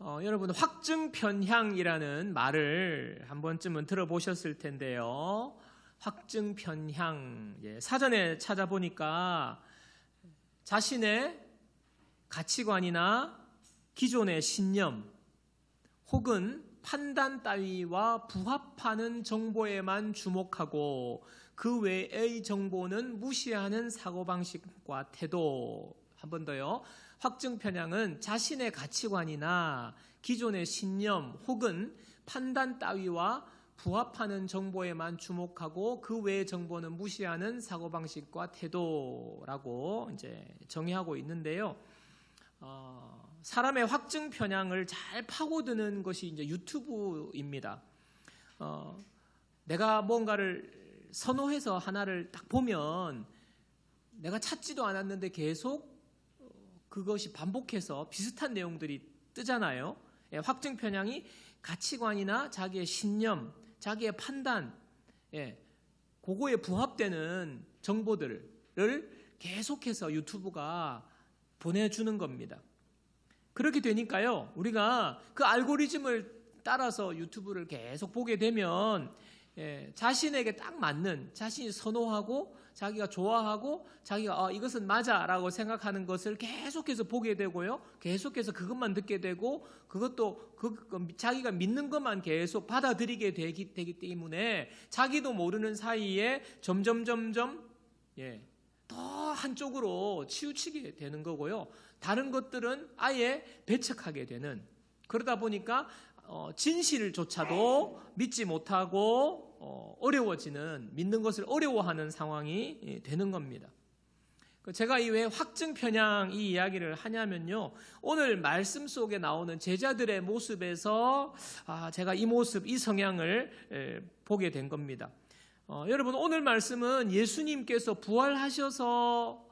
여러분 확증편향이라는 말을 한 번쯤은 들어보셨을 텐데요. 확증편향, 사전에 찾아보니까 자신의 가치관이나 기존의 신념 혹은 판단 따위와 부합하는 정보에만 주목하고 그 외의 정보는 무시하는 사고방식과 태도. 한 번 더요. 확증편향은 자신의 가치관이나 기존의 신념 혹은 판단 따위와 부합하는 정보에만 주목하고 그 외의 정보는 무시하는 사고방식과 태도라고 이제 정의하고 있는데요. 사람의 확증 편향을 잘 파고드는 것이 이제 유튜브입니다. 내가 뭔가를 선호해서 하나를 딱 보면 내가 찾지도 않았는데 계속 그것이 반복해서 비슷한 내용들이 뜨잖아요. 확증 편향이 가치관이나 자기의 신념, 자기의 판단, 그거에 부합되는 정보들을 계속해서 유튜브가 보내주는 겁니다. 그렇게 되니까요, 우리가 그 알고리즘을 따라서 유튜브를 계속 보게 되면 자신에게 딱 맞는, 자신이 선호하고 자기가 좋아하고 자기가 이것은 맞아라고 생각하는 것을 계속해서 보게 되고요, 계속해서 그것만 듣게 되고 그것도 자기가 믿는 것만 계속 받아들이게 되기 때문에 자기도 모르는 사이에 점점 더 한쪽으로 치우치게 되는 거고요. 다른 것들은 아예 배척하게 되는, 그러다 보니까 진실조차도 믿지 못하고 어려워지는, 믿는 것을 어려워하는 상황이 되는 겁니다. 제가 이 왜 확증 편향 이 이야기를 하냐면요, 오늘 말씀 속에 나오는 제자들의 모습에서 제가 이 모습, 이 성향을 보게 된 겁니다. 여러분, 오늘 말씀은 예수님께서 부활하셔서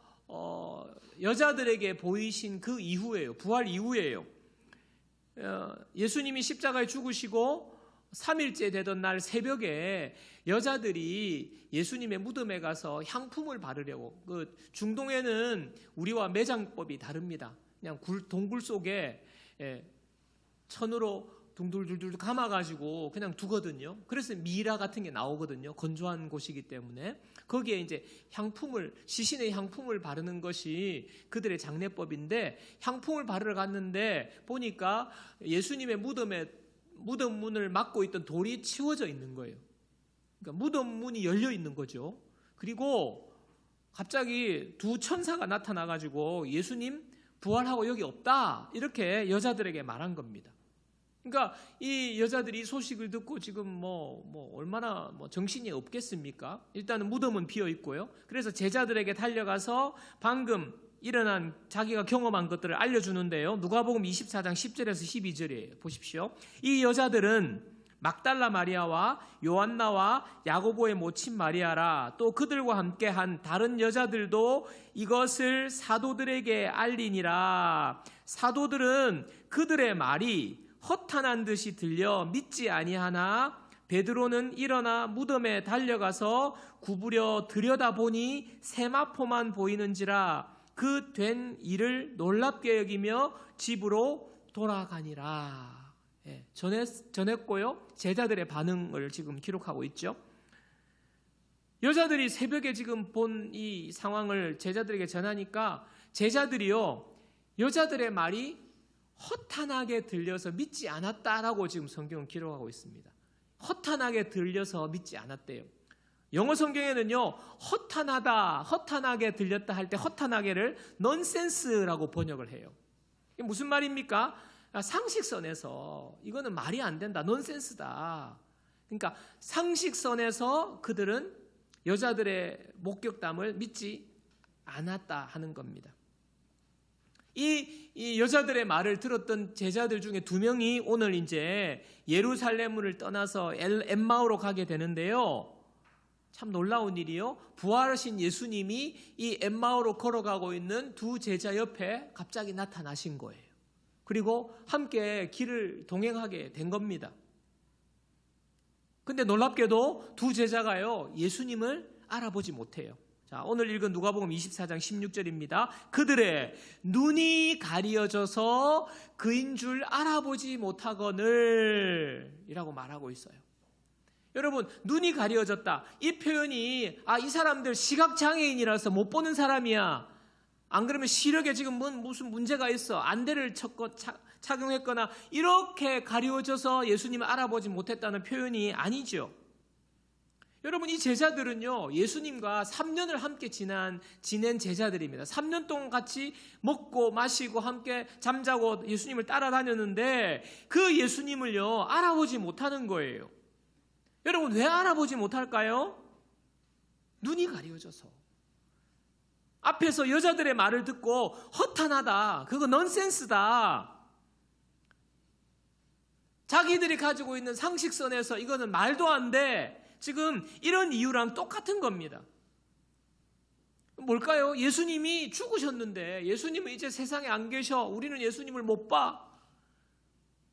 여자들에게 보이신 그 이후예요. 부활 이후예요. 예수님이 십자가에 죽으시고 3일째 되던 날 새벽에 여자들이 예수님의 무덤에 가서 향품을 바르려고, 그 중동에는 우리와 매장법이 다릅니다. 그냥 동굴 속에 천으로 둥둘둘둘 감아가지고 그냥 두거든요. 그래서 미라 같은 게 나오거든요. 건조한 곳이기 때문에. 거기에 이제 시신의 향품을 바르는 것이 그들의 장례법인데, 향품을 바르러 갔는데 보니까 예수님의 무덤 문을 막고 있던 돌이 치워져 있는 거예요. 그러니까 무덤 문이 열려 있는 거죠. 그리고 갑자기 두 천사가 나타나가지고 예수님 부활하고 여기 없다, 이렇게 여자들에게 말한 겁니다. 그러니까 이 여자들이 이 소식을 듣고 지금 얼마나 정신이 없겠습니까? 일단은 무덤은 비어 있고요. 그래서 제자들에게 달려가서 방금 일어난 자기가 경험한 것들을 알려주는데요. 누가복음 24장 10절에서 12절이에요. 보십시오. 이 여자들은 막달라 마리아와 요한나와 야고보의 모친 마리아라, 또 그들과 함께 한 다른 여자들도 이것을 사도들에게 알리니라. 사도들은 그들의 말이 허탄한 듯이 들려 믿지 아니하나 베드로는 일어나 무덤에 달려가서 구부려 들여다보니 세마포만 보이는지라 그 된 일을 놀랍게 여기며 집으로 돌아가니라. 전했고요. 제자들의 반응을 지금 기록하고 있죠. 여자들이 새벽에 지금 본 이 상황을 제자들에게 전하니까 제자들이요, 여자들의 말이 허탄하게 들려서 믿지 않았다라고 지금 성경은 기록하고 있습니다. 허탄하게 들려서 믿지 않았대요. 영어 성경에는요, 허탄하게 들렸다 할 때 허탄하게를 넌센스라고 번역을 해요. 이게 무슨 말입니까? 상식선에서 이거는 말이 안 된다, 넌센스다. 그러니까 상식선에서 그들은 여자들의 목격담을 믿지 않았다 하는 겁니다. 이 여자들의 말을 들었던 제자들 중에 2명이 오늘 이제 예루살렘을 떠나서 엠마오로 가게 되는데요. 참 놀라운 일이요. 부활하신 예수님이 이 엠마오로 걸어가고 있는 두 제자 옆에 갑자기 나타나신 거예요. 그리고 함께 길을 동행하게 된 겁니다. 근데 놀랍게도 두 제자가요, 예수님을 알아보지 못해요. 자, 오늘 읽은 누가복음 24장 16절입니다. 그들의 눈이 가려져서 그인 줄 알아보지 못하거늘 이라고 말하고 있어요. 여러분, 눈이 가려졌다. 이 표현이 이 사람들 시각장애인이라서 못 보는 사람이야. 안 그러면 시력에 지금 무슨 문제가 있어. 안대를 착용했거나 이렇게 가려져서 예수님을 알아보지 못했다는 표현이 아니죠. 여러분, 이 제자들은요, 예수님과 3년을 함께 지낸 제자들입니다. 3년 동안 같이 먹고 마시고 함께 잠자고 예수님을 따라다녔는데 그 예수님을요, 알아보지 못하는 거예요. 여러분, 왜 알아보지 못할까요? 눈이 가려져서. 앞에서 여자들의 말을 듣고 허탄하다, 그거 넌센스다, 자기들이 가지고 있는 상식선에서 이거는 말도 안 돼, 지금 이런 이유랑 똑같은 겁니다. 뭘까요? 예수님이 죽으셨는데 예수님은 이제 세상에 안 계셔, 우리는 예수님을 못 봐.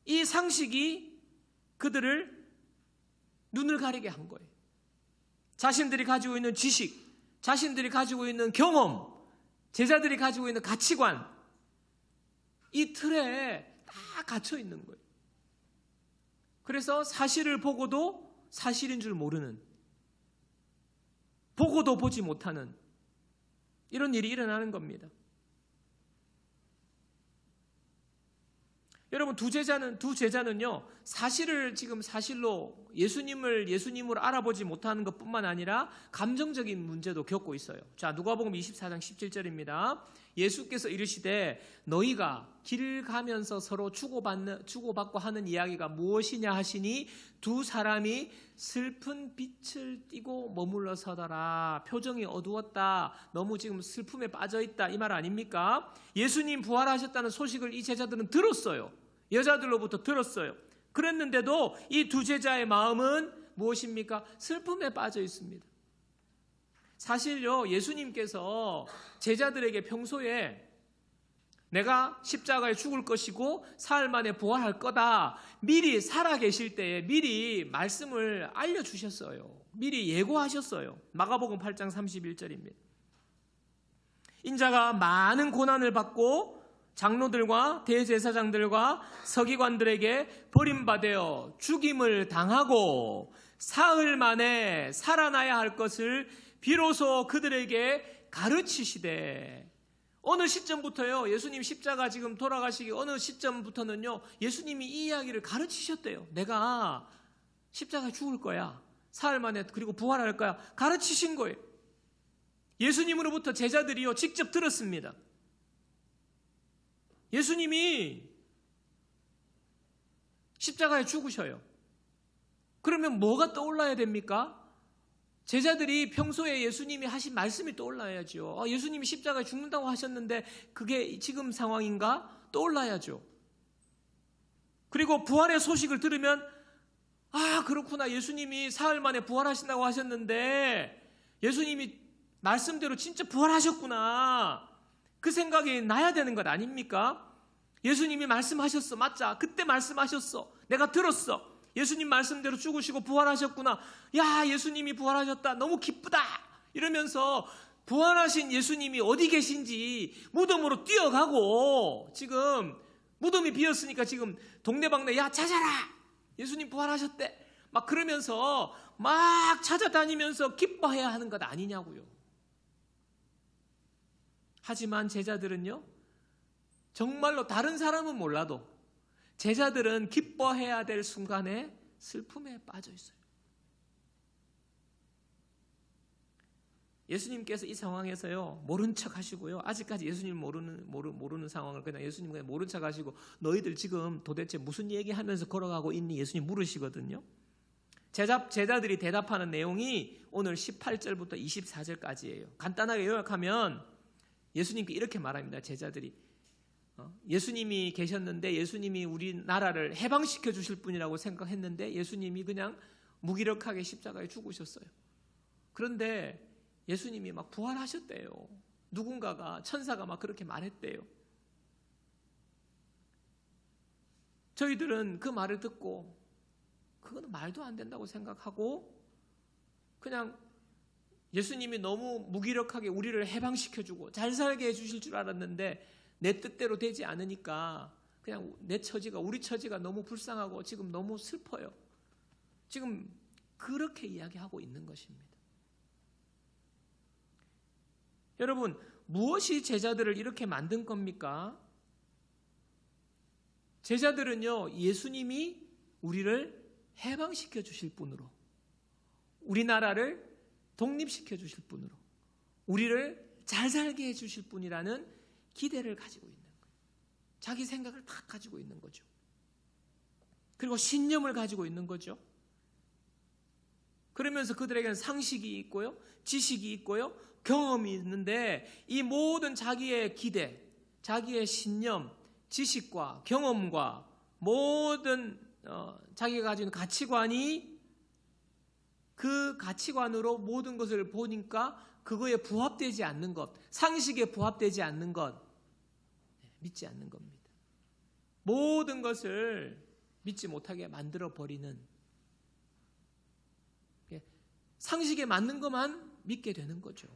이 상식이 그들을 눈을 가리게 한 거예요. 자신들이 가지고 있는 지식, 자신들이 가지고 있는 경험, 제자들이 가지고 있는 가치관, 이 틀에 다 갇혀 있는 거예요. 그래서 사실을 보고도 사실인 줄 모르는, 보고도 보지 못하는 이런 일이 일어나는 겁니다. 여러분, 두 제자는요, 사실을 지금 사실로 예수님으로 알아보지 못하는 것뿐만 아니라 감정적인 문제도 겪고 있어요. 자, 누가복음 24장 17절입니다. 예수께서 이르시되 너희가 길 가면서 서로 주고받고 하는 이야기가 무엇이냐 하시니 두 사람이 슬픈 빛을 띠고 머물러 서더라. 표정이 어두웠다. 너무 지금 슬픔에 빠져있다. 이 말 아닙니까? 예수님 부활하셨다는 소식을 이 제자들은 들었어요. 여자들로부터 들었어요. 그랬는데도 이 두 제자의 마음은 무엇입니까? 슬픔에 빠져 있습니다. 사실요, 예수님께서 제자들에게 평소에 내가 십자가에 죽을 것이고 사흘 만에 부활할 거다, 미리 살아계실 때에 미리 말씀을 알려주셨어요. 미리 예고하셨어요. 마가복음 8장 31절입니다. 인자가 많은 고난을 받고 장로들과 대제사장들과 서기관들에게 버림받아 죽임을 당하고 사흘 만에 살아나야 할 것을 비로소 그들에게 가르치시되, 어느 시점부터요, 예수님 십자가 지금 돌아가시기 어느 시점부터는요, 예수님이 이 이야기를 가르치셨대요. 내가 십자가에 죽을 거야, 사흘 만에 그리고 부활할 거야, 가르치신 거예요. 예수님으로부터 제자들이요 직접 들었습니다. 예수님이 십자가에 죽으셔요. 그러면 뭐가 떠올라야 됩니까? 제자들이 평소에 예수님이 하신 말씀이 떠올라야죠. 예수님이 십자가에 죽는다고 하셨는데 그게 지금 상황인가? 떠올라야죠. 그리고 부활의 소식을 들으면 그렇구나, 예수님이 사흘 만에 부활하신다고 하셨는데 예수님이 말씀대로 진짜 부활하셨구나, 그 생각이 나야 되는 것 아닙니까? 예수님이 말씀하셨어, 맞자, 그때 말씀하셨어, 내가 들었어, 예수님 말씀대로 죽으시고 부활하셨구나, 야, 예수님이 부활하셨다, 너무 기쁘다, 이러면서 부활하신 예수님이 어디 계신지 무덤으로 뛰어가고, 지금 무덤이 비었으니까 지금 동네방네 야 찾아라, 예수님 부활하셨대, 막 그러면서 막 찾아다니면서 기뻐해야 하는 것 아니냐고요. 하지만 제자들은요, 정말로 다른 사람은 몰라도 제자들은 기뻐해야 될 순간에 슬픔에 빠져 있어요. 예수님께서 이 상황에서요, 모른 척 하시고요, 아직까지 예수님 모르는 상황을 그냥 예수님 그냥 모른 척 하시고, 너희들 지금 도대체 무슨 얘기하면서 걸어가고 있니? 예수님 물으시거든요. 제자들이 대답하는 내용이 오늘 18절부터 24절까지예요. 간단하게 요약하면 예수님께 이렇게 말합니다. 제자들이 예수님이 계셨는데 예수님이 우리나라를 해방시켜 주실 분이라고 생각했는데 예수님이 그냥 무기력하게 십자가에 죽으셨어요. 그런데 예수님이 막 부활하셨대요. 누군가가, 천사가 막 그렇게 말했대요. 저희들은 그 말을 듣고 그거는 말도 안 된다고 생각하고 그냥 예수님이 너무 무기력하게 우리를 해방시켜주고 잘 살게 해주실 줄 알았는데 내 뜻대로 되지 않으니까 그냥 내 처지가, 우리 처지가 너무 불쌍하고 지금 너무 슬퍼요. 지금 그렇게 이야기하고 있는 것입니다. 여러분, 무엇이 제자들을 이렇게 만든 겁니까? 제자들은요, 예수님이 우리를 해방시켜 주실 분으로, 우리나라를 독립시켜 주실 분으로, 우리를 잘 살게 해 주실 분이라는 기대를 가지고 있는 거예요. 자기 생각을 다 가지고 있는 거죠. 그리고 신념을 가지고 있는 거죠. 그러면서 그들에게는 상식이 있고요, 지식이 있고요, 경험이 있는데 이 모든 자기의 기대, 자기의 신념, 지식과 경험과 모든 자기가 가지고 있는 가치관이 그 가치관으로 모든 것을 보니까 그거에 부합되지 않는 것, 상식에 부합되지 않는 것, 믿지 않는 겁니다. 모든 것을 믿지 못하게 만들어버리는, 상식에 맞는 것만 믿게 되는 거죠.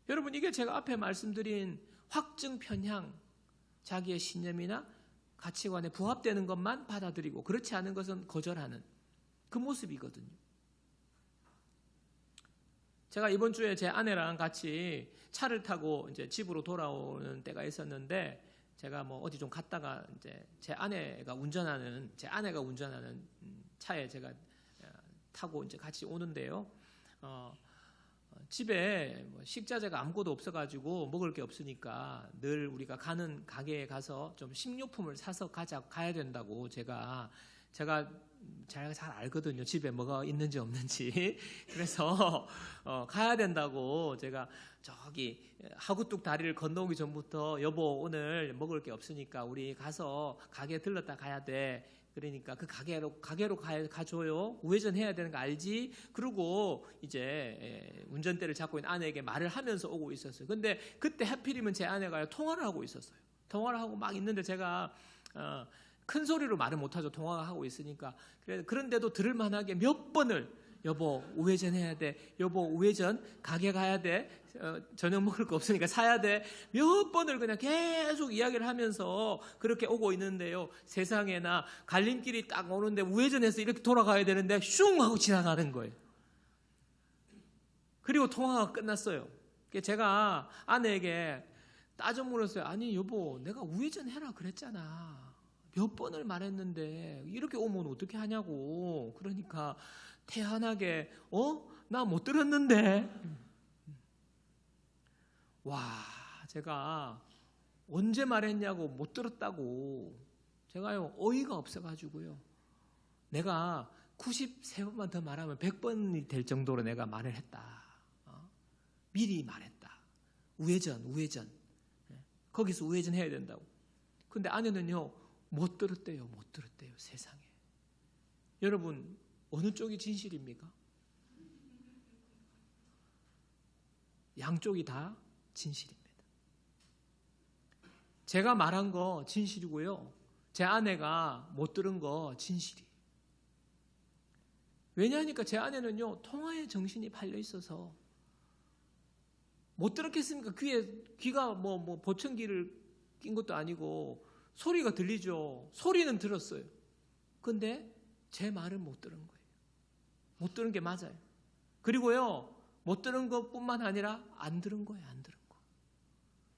여러분, 이게 제가 앞에 말씀드린 확증 편향, 자기의 신념이나 가치관에 부합되는 것만 받아들이고 그렇지 않은 것은 거절하는 그 모습이거든요. 제가 이번 주에 제 아내랑 같이 차를 타고 이제 집으로 돌아오는 때가 있었는데, 제가 뭐 어디 좀 갔다가 이제 제 아내가 운전하는 차에 제가 타고 이제 같이 오는데요. 집에 식자재가 아무것도 없어가지고 먹을 게 없으니까 늘 우리가 가는 가게에 가서 좀 식료품을 사서 가야 된다고 제가 잘 알거든요. 집에 뭐가 있는지 없는지. 그래서 가야 된다고 제가 저기 하구뚝 다리를 건너오기 전부터 여보 오늘 먹을 게 없으니까 우리 가서 가게 들렀다 가야 돼. 그러니까 그 가게로 가줘요. 우회전 해야 되는 거 알지? 그러고 이제 운전대를 잡고 있는 아내에게 말을 하면서 오고 있었어요. 근데 그때 하필이면 제 아내가 통화를 하고 있었어요. 통화를 하고 막 있는데 제가 큰 소리로 말을 못하죠. 통화가 하고 있으니까. 그런데도 들을 만하게 몇 번을 여보 우회전 해야 돼. 여보 우회전 가게 가야 돼. 저녁 먹을 거 없으니까 사야 돼. 몇 번을 그냥 계속 이야기를 하면서 그렇게 오고 있는데요. 세상에나 갈림길이 딱 오는데 우회전해서 이렇게 돌아가야 되는데 슝 하고 지나가는 거예요. 그리고 통화가 끝났어요. 제가 아내에게 따져 물었어요. 아니 여보 내가 우회전 해라 그랬잖아. 몇 번을 말했는데 이렇게 오면 어떻게 하냐고. 그러니까 태연하게 나 못 들었는데. 와, 제가 언제 말했냐고 못 들었다고. 제가요 어이가 없어가지고요. 내가 93번만 더 말하면 100번이 될 정도로 내가 말을 했다. 미리 말했다. 우회전. 거기서 우회전 해야 된다고. 근데 아내는요 못 들었대요. 세상에. 여러분 어느 쪽이 진실입니까? 양쪽이 다 진실입니다. 제가 말한 거 진실이고요. 제 아내가 못 들은 거 진실이에요. 왜냐하니까 제 아내는요 통화에 정신이 팔려 있어서 못 들었겠습니까? 귀가 뭐 보청기를 낀 것도 아니고 소리가 들리죠. 소리는 들었어요. 근데 제 말은 못 들은 거예요. 못 들은 게 맞아요. 그리고요 못 들은 것뿐만 아니라 안 들은 거예요. 안 들은 거.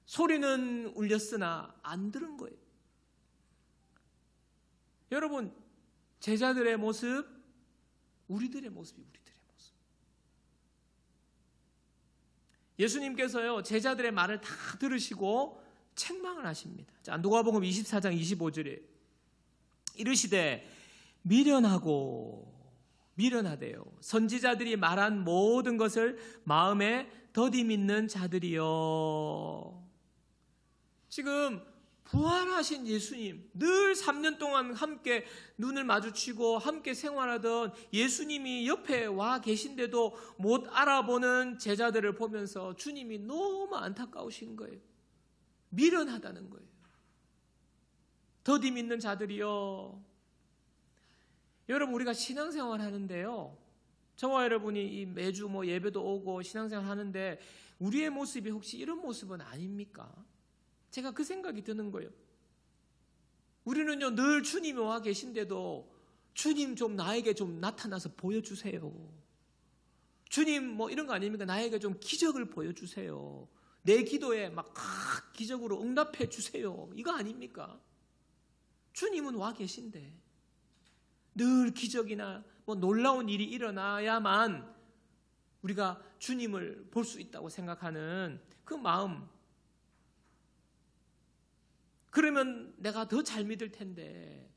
소리는 울렸으나 안 들은 거예요. 여러분 제자들의 모습, 우리들의 모습이 우리들의 모습. 예수님께서요 제자들의 말을 다 들으시고 책망을 하십니다. 자, 누가복음 24장 25절에 이르시되 미련하대요. 선지자들이 말한 모든 것을 마음에 더디 믿는 자들이요. 지금 부활하신 예수님, 늘 3년 동안 함께 눈을 마주치고 함께 생활하던 예수님이 옆에 와 계신데도 못 알아보는 제자들을 보면서 주님이 너무 안타까우신 거예요. 미련하다는 거예요. 더디 믿는 자들이요. 여러분 우리가 신앙생활 하는데요 저와 여러분이 이 매주 예배도 오고 신앙생활 하는데 우리의 모습이 혹시 이런 모습은 아닙니까? 제가 그 생각이 드는 거예요. 우리는요 늘 주님이 와 계신데도 주님 좀 나에게 좀 나타나서 보여주세요. 주님 이런 거 아닙니까? 나에게 좀 기적을 보여주세요. 내 기도에 막 기적으로 응답해 주세요. 이거 아닙니까? 주님은 와 계신데 늘 기적이나 놀라운 일이 일어나야만 우리가 주님을 볼 수 있다고 생각하는 그 마음, 그러면 내가 더 잘 믿을 텐데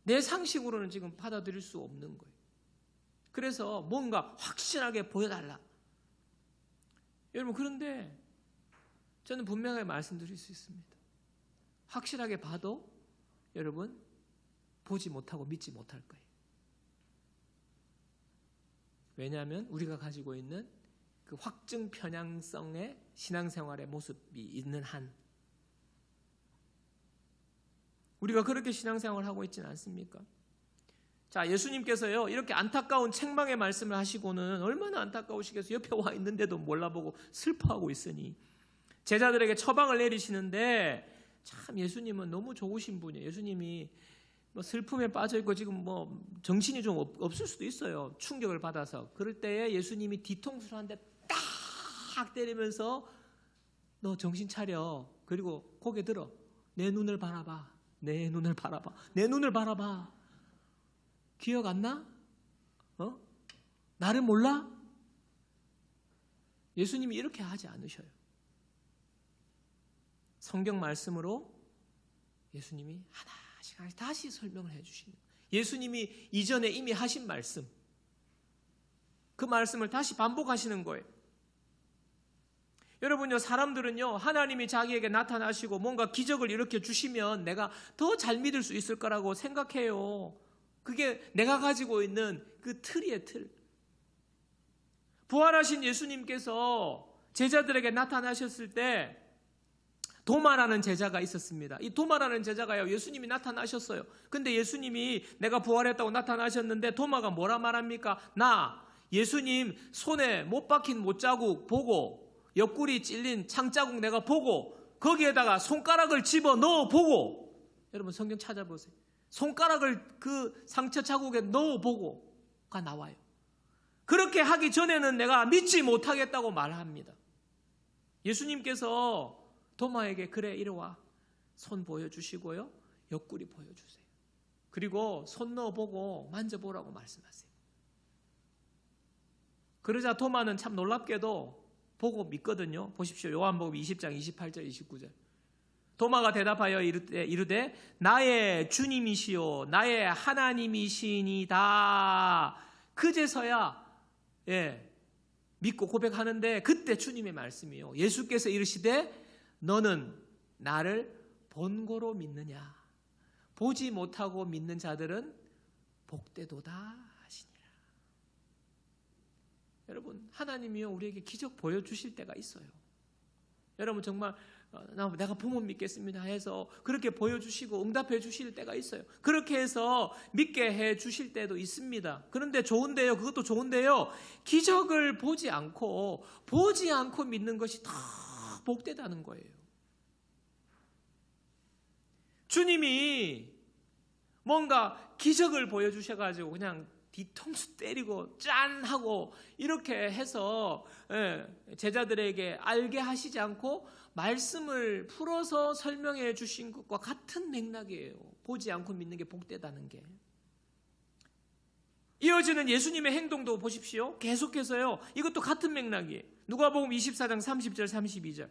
내 상식으로는 지금 받아들일 수 없는 거예요. 그래서 뭔가 확실하게 보여달라. 여러분, 그런데 저는 분명하게 말씀드릴 수 있습니다. 확실하게 봐도 여러분 보지 못하고 믿지 못할 거예요. 왜냐하면 우리가 가지고 있는 그 확증 편향성의 신앙생활의 모습이 있는 한, 우리가 그렇게 신앙생활을 하고 있지는 않습니까? 자, 예수님께서요 이렇게 안타까운 책망의 말씀을 하시고는 얼마나 안타까우시겠어요. 옆에 와 있는데도 몰라보고 슬퍼하고 있으니 제자들에게 처방을 내리시는데, 참 예수님은 너무 좋으신 분이에요. 예수님이 슬픔에 빠져있고 지금 정신이 좀 없을 수도 있어요. 충격을 받아서. 그럴 때에 예수님이 뒤통수를 한 대 딱 때리면서 너 정신 차려. 그리고 고개 들어. 내 눈을 바라봐. 내 눈을 바라봐. 내 눈을 바라봐. 기억 안 나? 나를 몰라? 예수님이 이렇게 하지 않으셔요. 성경 말씀으로 예수님이 하나씩 다시 설명을 해주시는 거예요. 예수님이 이전에 이미 하신 말씀, 그 말씀을 다시 반복하시는 거예요. 여러분요, 사람들은요 하나님이 자기에게 나타나시고 뭔가 기적을 일으켜 주시면 내가 더 잘 믿을 수 있을 거라고 생각해요. 그게 내가 가지고 있는 그 틀이에요, 틀. 부활하신 예수님께서 제자들에게 나타나셨을 때 도마라는 제자가 있었습니다. 이 도마라는 제자가요 예수님이 나타나셨어요. 근데 예수님이 내가 부활했다고 나타나셨는데 도마가 뭐라 말합니까? 나 예수님 손에 못 박힌 못자국 보고 옆구리 찔린 창자국 내가 보고 거기에다가 손가락을 집어 넣어 보고, 여러분 성경 찾아보세요. 손가락을 그 상처 자국에 넣어 보고가 나와요. 그렇게 하기 전에는 내가 믿지 못하겠다고 말합니다. 예수님께서 도마에게 그래 이리 와, 손 보여주시고요 옆구리 보여주세요. 그리고 손 넣어보고 만져보라고 말씀하세요. 그러자 도마는 참 놀랍게도 보고 믿거든요. 보십시오. 요한복음 20장 28절 29절. 도마가 대답하여 이르되 나의 주님이시요 나의 하나님이시니이다. 그제서야 믿고 고백하는데, 그때 주님의 말씀이요 예수께서 이르시되 너는 나를 본고로 믿느냐? 보지 못하고 믿는 자들은 복되도다 하시니라. 여러분, 하나님이요 우리에게 기적 보여주실 때가 있어요. 여러분 정말 내가 보면 믿겠습니다 해서 그렇게 보여주시고 응답해 주실 때가 있어요. 그렇게 해서 믿게 해 주실 때도 있습니다. 그런데 좋은데요, 그것도 좋은데요, 기적을 보지 않고 믿는 것이 더 복되다는 거예요. 주님이 뭔가 기적을 보여주셔가지고 그냥 뒤통수 때리고 짠 하고 이렇게 해서 제자들에게 알게 하시지 않고 말씀을 풀어서 설명해 주신 것과 같은 맥락이에요. 보지 않고 믿는 게 복되다는 게. 이어지는 예수님의 행동도 보십시오. 계속해서요 이것도 같은 맥락이에요. 누가복음 24장 30절 32절.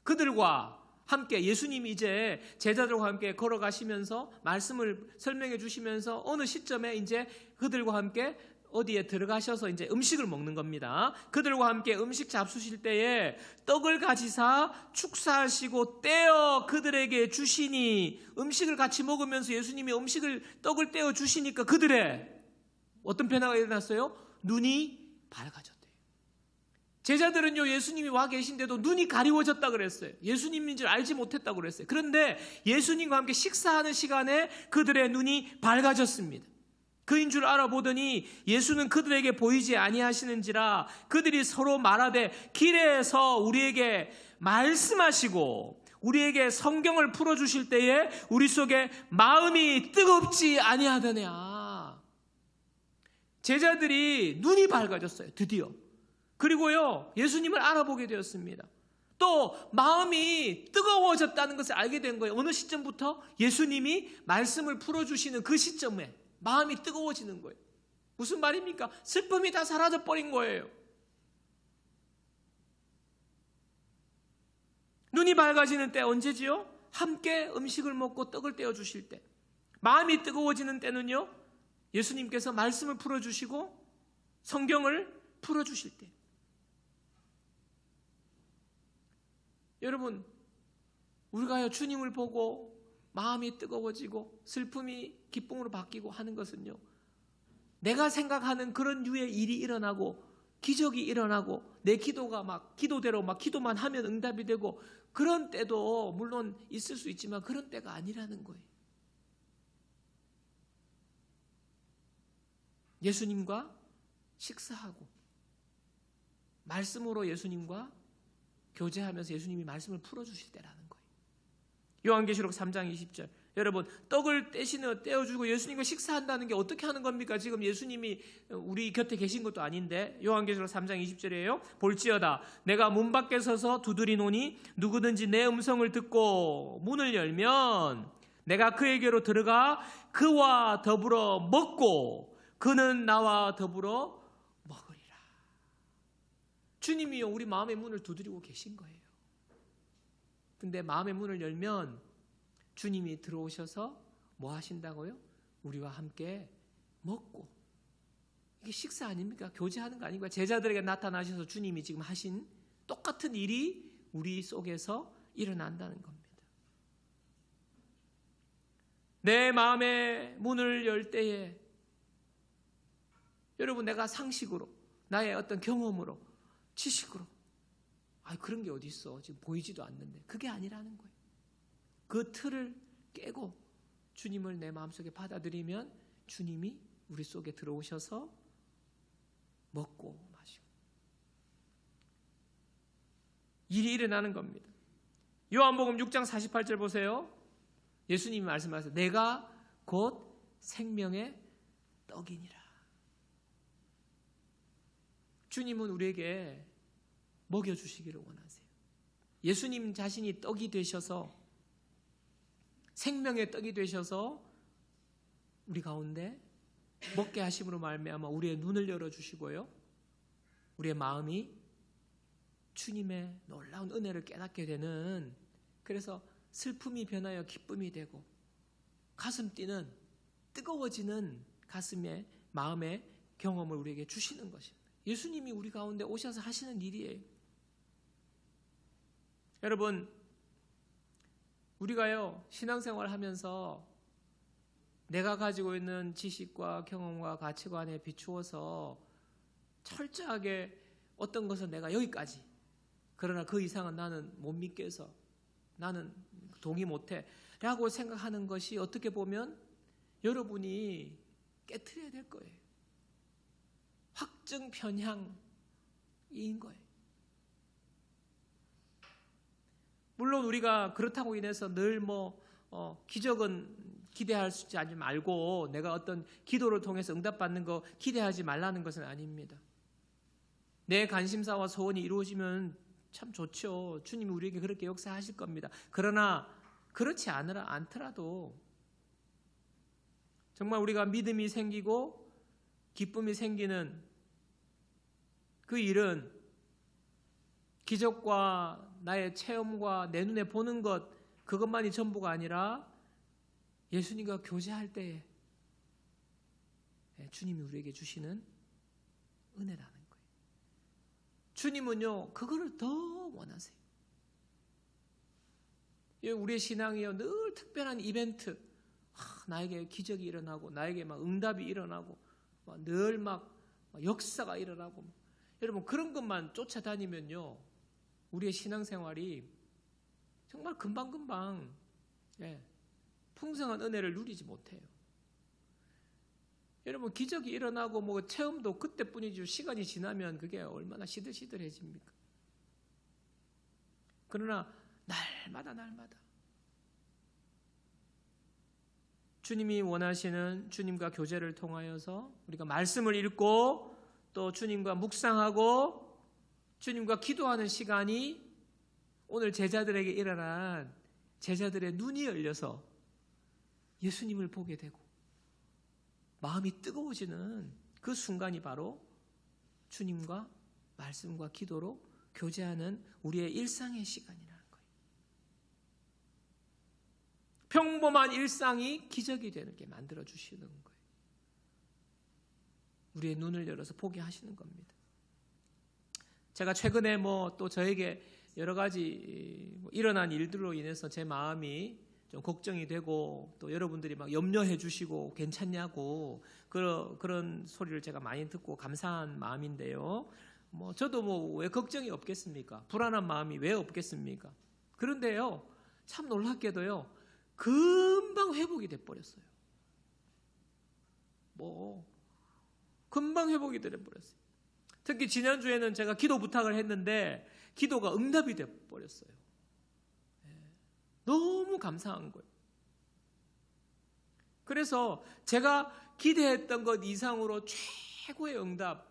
그들과 함께 예수님이 이제 제자들과 함께 걸어가시면서 말씀을 설명해 주시면서 어느 시점에 이제 그들과 함께 어디에 들어가셔서 이제 음식을 먹는 겁니다. 그들과 함께 음식 잡수실 때에 떡을 가지사 축사하시고 떼어 그들에게 주시니, 음식을 같이 먹으면서 예수님이 떡을 떼어 주시니까 그들의 어떤 변화가 일어났어요? 눈이 밝아졌대요. 제자들은요 예수님이 와 계신데도 눈이 가리워졌다 그랬어요. 예수님인 줄 알지 못했다고 그랬어요. 그런데 예수님과 함께 식사하는 시간에 그들의 눈이 밝아졌습니다. 그인 줄 알아보더니 예수는 그들에게 보이지 아니하시는지라 그들이 서로 말하되 길에서 우리에게 말씀하시고 우리에게 성경을 풀어주실 때에 우리 속에 마음이 뜨겁지 아니하더냐. 제자들이 눈이 밝아졌어요. 드디어. 그리고요 예수님을 알아보게 되었습니다. 또 마음이 뜨거워졌다는 것을 알게 된 거예요. 어느 시점부터? 예수님이 말씀을 풀어주시는 그 시점에 마음이 뜨거워지는 거예요. 무슨 말입니까? 슬픔이 다 사라져버린 거예요. 눈이 밝아지는 때 언제지요? 함께 음식을 먹고 떡을 떼어 주실 때. 마음이 뜨거워지는 때는요, 예수님께서 말씀을 풀어주시고 성경을 풀어주실 때. 여러분, 우리가요 주님을 보고 마음이 뜨거워지고 슬픔이 기쁨으로 바뀌고 하는 것은요, 내가 생각하는 그런 류의 일이 일어나고 기적이 일어나고 내 기도가 막 기도대로 막 기도만 하면 응답이 되고 그런 때도 물론 있을 수 있지만 그런 때가 아니라는 거예요. 예수님과 식사하고 말씀으로 예수님과 교제하면서 예수님이 말씀을 풀어주실 때라는 거예요. 요한계시록 3장 20절. 여러분, 떡을 떼어주고 예수님과 식사한다는 게 어떻게 하는 겁니까? 지금 예수님이 우리 곁에 계신 것도 아닌데. 요한계시록 3장 20절이에요. 볼지어다 내가 문 밖에 서서 두드리노니 누구든지 내 음성을 듣고 문을 열면 내가 그에게로 들어가 그와 더불어 먹고 그는 나와 더불어 먹으리라. 주님이요 우리 마음의 문을 두드리고 계신 거예요. 근데 마음의 문을 열면 주님이 들어오셔서 뭐 하신다고요? 우리와 함께 먹고. 이게 식사 아닙니까? 교제하는 거 아닙니까? 제자들에게 나타나셔서 주님이 지금 하신 똑같은 일이 우리 속에서 일어난다는 겁니다. 내 마음의 문을 열 때에 여러분, 내가 상식으로 나의 어떤 경험으로 지식으로 그런 게 어디 있어, 지금 보이지도 않는데, 그게 아니라는 거예요. 그 틀을 깨고 주님을 내 마음속에 받아들이면 주님이 우리 속에 들어오셔서 먹고 마시고 일이 일어나는 겁니다. 요한복음 6장 48절 보세요. 예수님이 말씀하세요. 내가 곧 생명의 떡이니라. 주님은 우리에게 먹여주시기를 원하세요. 예수님 자신이 떡이 되셔서 생명의 떡이 되셔서 우리 가운데 먹게 하심으로 말미암아 우리의 눈을 열어주시고요, 우리의 마음이 주님의 놀라운 은혜를 깨닫게 되는, 그래서 슬픔이 변하여 기쁨이 되고 가슴 뛰는 뜨거워지는 가슴의 마음의 경험을 우리에게 주시는 것입니다. 예수님이 우리 가운데 오셔서 하시는 일이에요. 여러분, 우리가요 신앙생활을 하면서 내가 가지고 있는 지식과 경험과 가치관에 비추어서 철저하게 어떤 것은 내가 여기까지, 그러나 그 이상은 나는 못 믿겠어, 나는 동의 못해 라고 생각하는 것이 어떻게 보면 여러분이 깨트려야 될 거예요. 확증 편향인 거예요. 물론 우리가 그렇다고 인해서 늘 기적은 기대하지 말고 내가 어떤 기도를 통해서 응답받는 거 기대하지 말라는 것은 아닙니다. 내 관심사와 소원이 이루어지면 참 좋죠. 주님이 우리에게 그렇게 역사하실 겁니다. 그러나 그렇지 않더라도 정말 우리가 믿음이 생기고 기쁨이 생기는 그 일은 기적과 나의 체험과 내 눈에 보는 것, 그것만이 전부가 아니라 예수님과 교제할 때에 주님이 우리에게 주시는 은혜라는 거예요. 주님은요 그거를 더 원하세요. 우리의 신앙이요 늘 특별한 이벤트, 나에게 기적이 일어나고 나에게 막 응답이 일어나고 늘 막 역사가 일어나고, 여러분 그런 것만 쫓아다니면요 우리의 신앙생활이 정말 금방금방 풍성한 은혜를 누리지 못해요. 여러분 기적이 일어나고 뭐 체험도 그때뿐이죠. 시간이 지나면 그게 얼마나 시들시들해집니까? 그러나 날마다 주님이 원하시는 주님과 교제를 통하여서 우리가 말씀을 읽고 또 주님과 묵상하고 주님과 기도하는 시간이 오늘 제자들에게 일어난 제자들의 눈이 열려서 예수님을 보게 되고 마음이 뜨거워지는 그 순간이 바로 주님과 말씀과 기도로 교제하는 우리의 일상의 시간이라는 거예요. 평범한 일상이 기적이 되는 게 만들어주시는 거예요. 우리의 눈을 열어서 보게 하시는 겁니다. 제가 최근에 또 저에게 여러 가지 일어난 일들로 인해서 제 마음이 좀 걱정이 되고 또 여러분들이 막 염려해 주시고 괜찮냐고 그런 소리를 제가 많이 듣고 감사한 마음인데요. 저도 왜 걱정이 없겠습니까? 불안한 마음이 왜 없겠습니까? 그런데요, 참 놀랍게도요, 금방 회복이 돼 버렸어요. 금방 회복이 돼 버렸어요. 특히 지난주에는 제가 기도 부탁을 했는데 기도가 응답이 돼 버렸어요. 너무 감사한 거예요. 그래서 제가 기대했던 것 이상으로 최고의 응답,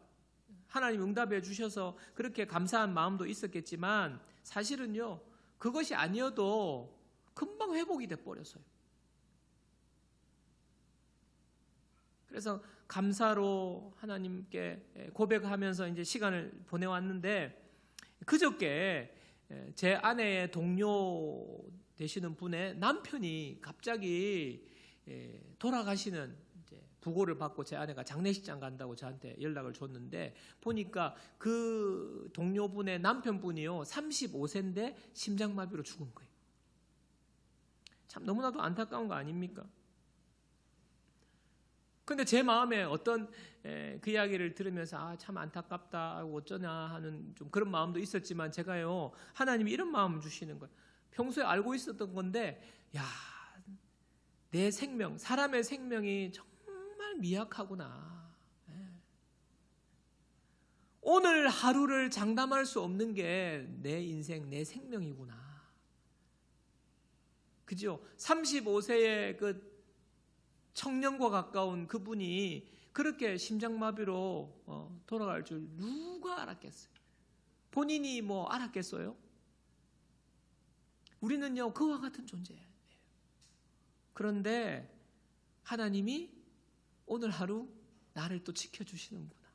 하나님 응답해 주셔서 그렇게 감사한 마음도 있었겠지만 사실은요, 그것이 아니어도 금방 회복이 돼 버렸어요. 그래서 감사로 하나님께 고백하면서 이제 시간을 보내왔는데 그저께 제 아내의 동료 되시는 분의 남편이 갑자기 돌아가시는 부고를 받고 제 아내가 장례식장 간다고 저한테 연락을 줬는데 보니까 그 동료분의 남편분이요 35세인데 심장마비로 죽은 거예요. 참 너무나도 안타까운 거 아닙니까? 근데 제 마음에 어떤 그 이야기를 들으면서 참 안타깝다 어쩌냐 하는 좀 그런 마음도 있었지만 제가요 하나님이 이런 마음을 주시는 거예요. 평소에 알고 있었던 건데 내 생명, 사람의 생명이 정말 미약하구나. 오늘 하루를 장담할 수 없는 게 내 인생, 내 생명이구나. 그죠? 35세의 그 청년과 가까운 그분이 그렇게 심장마비로 돌아갈 줄 누가 알았겠어요? 본인이 알았겠어요? 우리는요 그와 같은 존재예요. 그런데 하나님이 오늘 하루 나를 또 지켜주시는구나.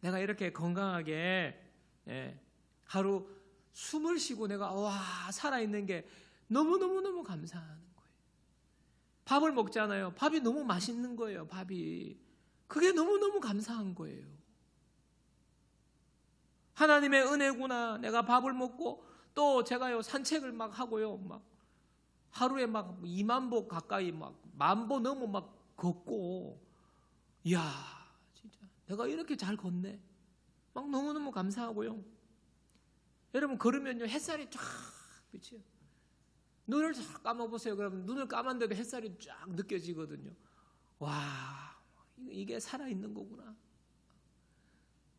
내가 이렇게 건강하게 하루 숨을 쉬고 내가 살아있는 게 너무너무너무 감사하는 거예요. 밥을 먹잖아요. 밥이 너무 맛있는 거예요. 밥이. 그게 너무너무 감사한 거예요. 하나님의 은혜구나. 내가 밥을 먹고 또 제가요 산책을 막 하고요. 막 하루에 막 2만 보 가까이 막 10,000보 넘어 막 걷고 이야 진짜 내가 이렇게 잘 걷네. 막 너무너무 감사하고요. 여러분 걸으면요 햇살이 쫙 비쳐요. 눈을 쫙 감아보세요. 그러면 눈을 감았는데도 햇살이 쫙 느껴지거든요. 와 이게 살아있는 거구나.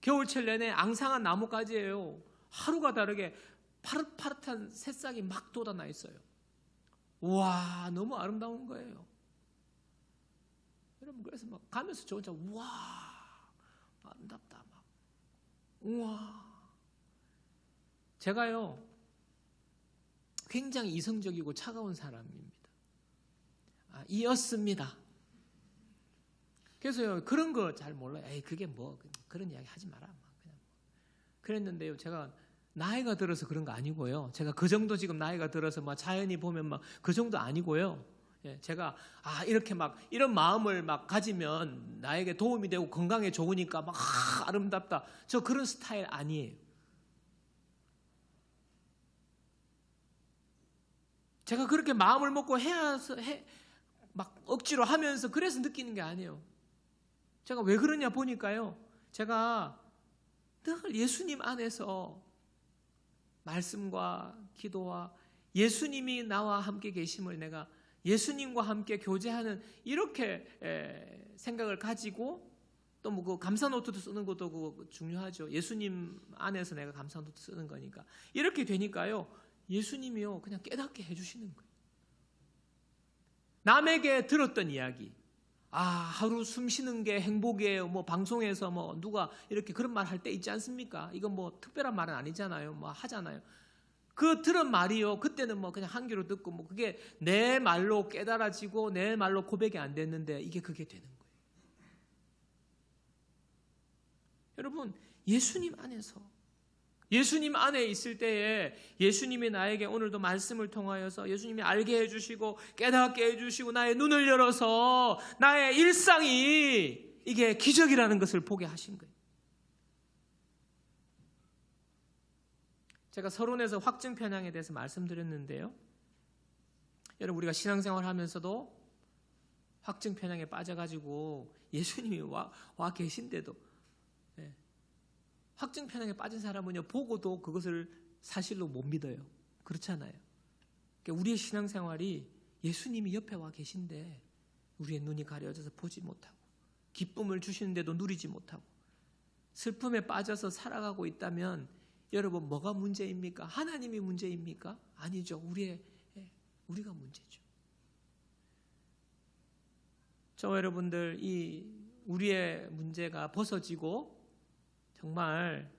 겨울철 내내 앙상한 나뭇가지예요. 하루가 다르게 파릇파릇한 새싹이 막 돋아나 있어요. 와 너무 아름다운 거예요. 여러분 그래서 막 가면서 저 혼자 와 아름답다 막 우와. 제가요 굉장히 이성적이고 차가운 사람입니다. 이었습니다. 그래서요 그런 거 잘 몰라요. 그게 그런 이야기 하지 마라. 그냥 그랬는데요 제가 나이가 들어서 그런 거 아니고요. 제가 그 정도 지금 나이가 들어서 막 자연히 보면 막 그 정도 아니고요. 제가 이렇게 막 이런 마음을 막 가지면 나에게 도움이 되고 건강에 좋으니까 막 아름답다. 저 그런 스타일 아니에요. 제가 그렇게 마음을 먹고 막 억지로 하면서 그래서 느끼는 게 아니에요. 제가 왜 그러냐 보니까요. 제가 늘 예수님 안에서 말씀과 기도와 예수님이 나와 함께 계심을 내가 예수님과 함께 교제하는 이렇게 생각을 가지고 또 뭐 그 감사 노트도 쓰는 것도 그거 중요하죠. 예수님 안에서 내가 감사 노트 쓰는 거니까. 이렇게 되니까요. 예수님이요 그냥 깨닫게 해주시는 거예요. 남에게 들었던 이야기, 하루 숨 쉬는 게 행복이에요. 뭐 방송에서 뭐 누가 이렇게 그런 말 할 때 있지 않습니까? 이건 뭐 특별한 말은 아니잖아요. 뭐 하잖아요. 그 들은 말이요. 그때는 뭐 그냥 한 귀로 듣고 뭐 그게 내 말로 깨달아지고 내 말로 고백이 안 됐는데 이게 그게 되는 거예요. 여러분, 예수님 안에서, 예수님 안에 있을 때에 예수님이 나에게 오늘도 말씀을 통하여서 예수님이 알게 해주시고 깨닫게 해주시고 나의 눈을 열어서 나의 일상이 이게 기적이라는 것을 보게 하신 거예요. 제가 서론에서 확증 편향에 대해서 말씀드렸는데요. 여러분, 우리가 신앙생활 하면서도 확증 편향에 빠져가지고 예수님이 와 계신데도 확증 편향에 빠진 사람은요 보고도 그것을 사실로 못 믿어요. 그렇잖아요. 그러니까 우리의 신앙생활이 예수님이 옆에 와 계신데 우리의 눈이 가려져서 보지 못하고 기쁨을 주시는데도 누리지 못하고 슬픔에 빠져서 살아가고 있다면 여러분 뭐가 문제입니까? 하나님이 문제입니까? 아니죠. 우리가 문제죠. 저와 여러분들 이 우리의 문제가 벗어지고 정말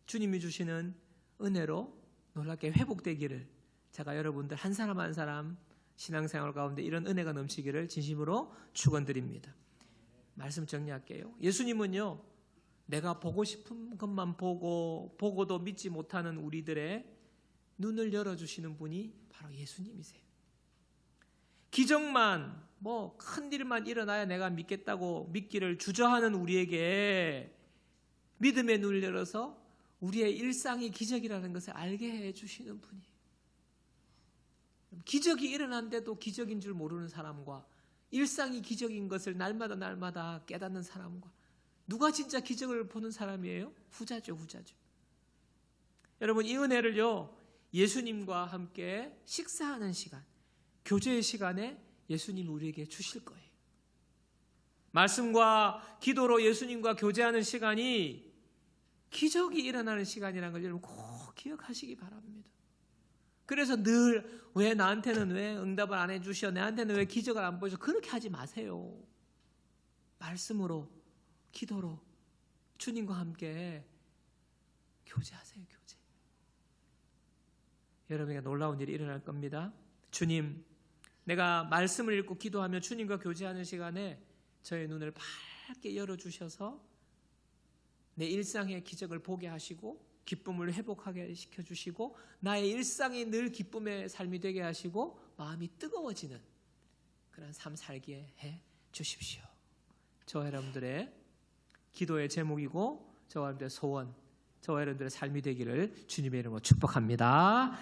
주님이 주시는 은혜로 놀랍게 회복되기를 제가 여러분들 한 사람 한 사람 신앙생활 가운데 이런 은혜가 넘치기를 진심으로 축원드립니다. 말씀 정리할게요. 예수님은요 내가 보고 싶은 것만 보고도 믿지 못하는 우리들의 눈을 열어주시는 분이 바로 예수님이세요. 기적만 뭐 큰 일만 일어나야 내가 믿겠다고 믿기를 주저하는 우리에게 믿음의 눈을 열어서 우리의 일상이 기적이라는 것을 알게 해주시는 분이에요. 기적이 일어난데도 기적인 줄 모르는 사람과 일상이 기적인 것을 날마다 깨닫는 사람과 누가 진짜 기적을 보는 사람이에요? 후자죠. 여러분 이 은혜를요 예수님과 함께 식사하는 시간, 교제의 시간에 예수님이 우리에게 주실 거예요. 말씀과 기도로 예수님과 교제하는 시간이 기적이 일어나는 시간이라는 걸 여러분 꼭 기억하시기 바랍니다. 그래서 늘 왜 나한테는 왜 응답을 안 해주셔? 나한테는 왜 기적을 안 보여줘? 그렇게 하지 마세요. 말씀으로 기도로 주님과 함께 교제하세요. 교제. 여러분에게 놀라운 일이 일어날 겁니다. 주님, 내가 말씀을 읽고 기도하며 주님과 교제하는 시간에 저의 눈을 밝게 열어주셔서 내 일상의 기적을 보게 하시고 기쁨을 회복하게 시켜주시고 나의 일상이 늘 기쁨의 삶이 되게 하시고 마음이 뜨거워지는 그런 삶 살게 해 주십시오. 저와 여러분들의 기도의 제목이고 저와 여러분들의 소원, 저와 여러분들의 삶이 되기를 주님의 이름으로 축복합니다.